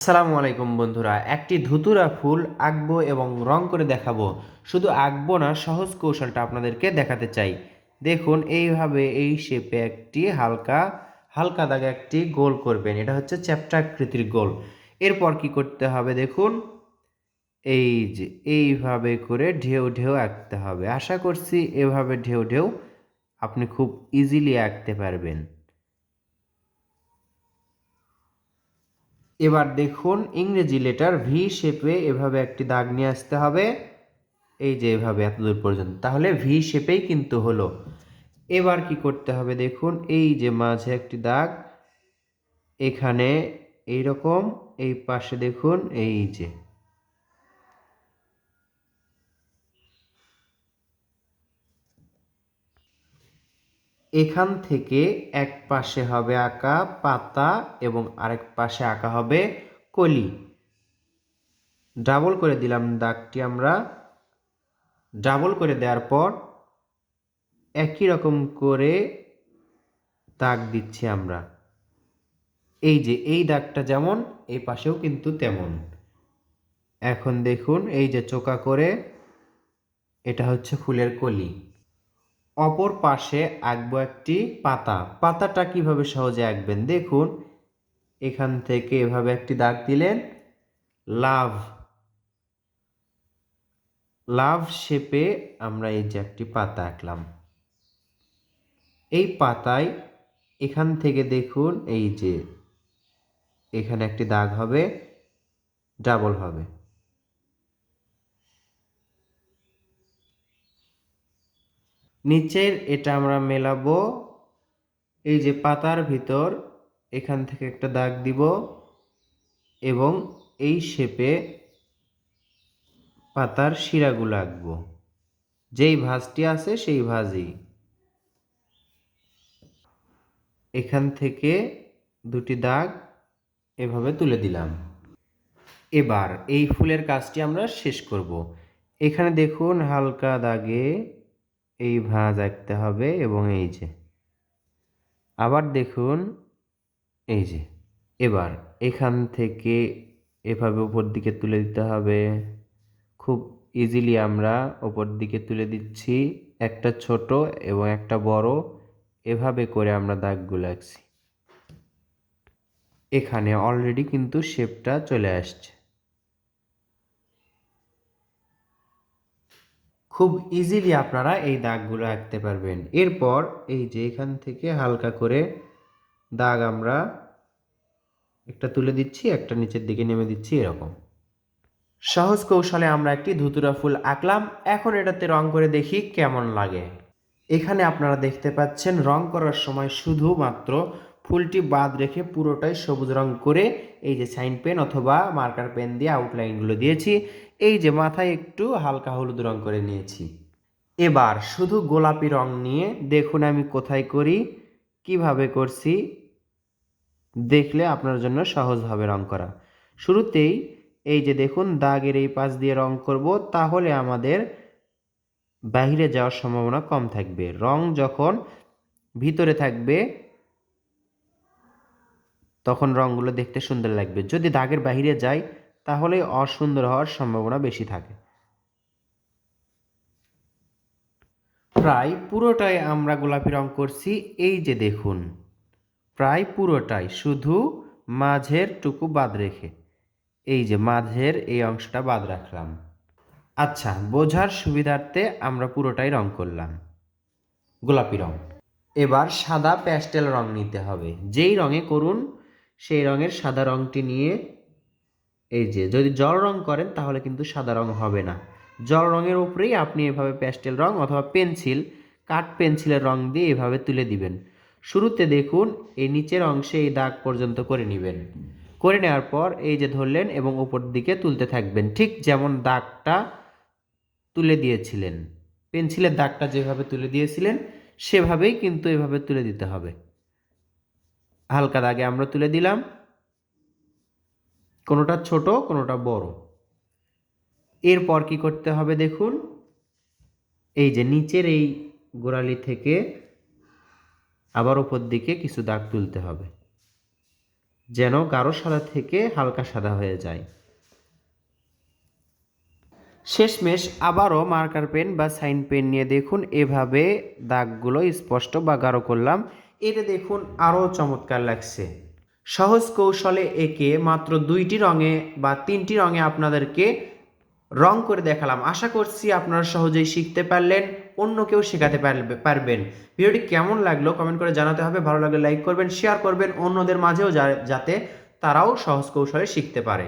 আসসালামু আলাইকুম বন্ধুরা, একটি ধুতুরা ফুল আঁকবো এবং রং করে দেখাবো। শুধু আঁকবো না, সহজ কৌশলটা আপনাদেরকে দেখাতে চাই। দেখুন, এইভাবে এই শেপে একটি হালকা হালকা দাগে একটি গোল করবেন। এটা হচ্ছে চ্যাপ্টা আকৃতির গোল। এরপর কি করতে হবে দেখুন, এই যে এইভাবে করে ঢেউ ঢেউ আঁকতে হবে। আশা করছি এভাবে ঢেউ ঢেউ আপনি খুব ইজিলি আঁকতে পারবেন। এবার দেখুন, ইংরেজি লেটার ভি শেপে এভাবে একটি দাগ নিয়ে আসতে হবে। এই যে এভাবে এতদূর পর্যন্ত, তাহলে ভি শেপেই কিন্তু হলো। এবার কি করতে হবে দেখুন, এই যে মাঝে একটি দাগ, এখানে এইরকম, এই পাশে দেখুন, এই যে এখান থেকে এক পাশে হবে আঁকা পাতা এবং আরেক পাশে আঁকা হবে কলি। ডাবল করে দিলাম দাগটি আমরা। ডাবল করে দেওয়ার পর একই রকম করে দাগ দিচ্ছি আমরা। এই যে এই দাগটা যেমন, এই পাশেও কিন্তু তেমন। এখন দেখুন, এই যে চোকা করে, এটা হচ্ছে ফুলের কলি। অপর পাশে আঁকবো একটি পাতা। পাতাটা কিভাবে সহজে আঁকবেন দেখুন, এখান থেকে এভাবে একটি দাগ দিলেন, লাভ লাভ শেপে আমরা এই যে একটি পাতা আঁকলাম। এই পাতায় এখান থেকে দেখুন, এই যে এখানে একটি দাগ হবে, ডাবল হবে। নিচের এটা আমরা মেলাবো, এই যে পাতার ভিতর এখান থেকে একটা দাগ দিব এবং এই শেপে পাতার শিরাগুলো আঁকবো। যেই ভাঁজটি আছে সেই ভাঁজই এখান থেকে দুটি দাগ এভাবে তুলে দিলাম। এবার এই ফুলের কাজটি আমরা শেষ করব। এখানে দেখুন, হালকা দাগে এই ভাঁজ আঁকতে হবে এবং এই যে আবার দেখুন, এই যে এবার এখান থেকে এভাবে উপর দিকে তুলে দিতে হবে। খুব ইজিলি আমরা উপর দিকে তুলে দিচ্ছি, একটা ছোট এবং একটা বড়, এভাবে করে আমরা দাগগুলো আঁকছি। এখানে অলরেডি কিন্তু শেপটা চলে আসছে। খুব ইজিলি আপনারা এই দাগগুলো আঁকতে পারবেন। এরপর এই যে এখান থেকে হালকা করে দাগ আমরা একটা তুলে দিচ্ছি, একটা নিচের দিকে নেমে দিচ্ছি, এরকম সহজ কৌশলে আমরা একটি ধুতুরা ফুল আঁকলাম। এখন এটাতে রং করে দেখি কেমন লাগে। এখানে আপনারা দেখতে পাচ্ছেন, রং করার সময় শুধুমাত্র ফুলটি বাদ রেখে পুরোটাই সবুজ রং করে এই যে সাইন পেন অথবা মার্কার পেন দিয়ে আউটলাইনগুলো দিয়েছি। এই যে মাথায় একটু হালকা হলুদ রং করে নিয়েছি। এবার শুধু গোলাপি রং নিয়ে দেখুন আমি কোথায় করি, কিভাবে করছি, দেখলে আপনার জন্য সহজ হবে রং করা। শুরুতেই এই যে দেখুন, দাগের এই পাশ দিয়ে রং করব, তাহলে আমাদের বাহিরে যাওয়ার সম্ভাবনা কম থাকবে। রং যখন ভিতরে থাকবে তখন রংগুলো দেখতে সুন্দর লাগবে। যদি দাগের বাহিরে যায় তাহলে অসুন্দর হওয়ার সম্ভাবনা বেশি থাকে। প্রায় পুরোটাই আমরা গোলাপি রং করছি। এই যে দেখুন, প্রায় পুরোটাই, শুধু মাঝের টুকু বাদ রেখে এই যে মাঝের এই অংশটা বাদ রাখলাম। আচ্ছা, বোঝার সুবিধার্থে আমরা পুরোটাই রং করলাম গোলাপি রং। এবার সাদা প্যাস্টেল রং নিতে হবে। যেই রঙে করুন সেই রঙের সাদা রংটি নিয়ে, এই যে যদি জল রং করেন তাহলে কিন্তু সাদা রং হবে না। জল রঙের উপরেই আপনি এভাবে প্যাস্টেল রং অথবা পেন্সিল, কাঠ পেন্সিলের রং দিয়ে এভাবে তুলে দিবেন। শুরুতে দেখুন, এই নিচের অংশে এই দাগ পর্যন্ত করে নেবেন। করে নেওয়ার পর এই যে ধরলেন এবং উপর দিকে তুলতে থাকবেন, ঠিক যেমন দাগটা তুলে দিয়েছিলেন, পেন্সিলের দাগটা যেভাবে তুলে দিয়েছিলেন সেভাবেই কিন্তু এভাবে তুলে দিতে হবে। হালকা দাগে আমরা তুলে দিলাম, কোনোটা ছোট কোনোটা বড়। এরপর কি করতে হবে দেখুন, এই যে নিচের এই গোড়ালি থেকে আবার উপর দিকে কিছু দাগ তুলতে হবে। যেন গাঢ় সাদা থেকে হালকা সাদা হয়ে যায়। শেষমেশ আবারও মার্কার পেন বা সাইন পেন নিয়ে দেখুন এভাবে দাগগুলো স্পষ্ট বা গাঢ় করলাম। এটা দেখুন আরও চমৎকার লাগছে। সহজ কৌশলে এঁকে মাত্র 2টি রঙে বা 3টি রঙে আপনাদেরকে রং করে দেখালাম। আশা করছি আপনারা সহজেই শিখতে পারলেন, অন্যকেও শেখাতে পারবেন। ভিডিওটি কেমন লাগলো কমেন্ট করে জানাতে হবে। ভালো লাগলে লাইক করবেন, শেয়ার করবেন অন্যদের মাঝেও যাতে তারাও সহজ কৌশলে শিখতে পারে।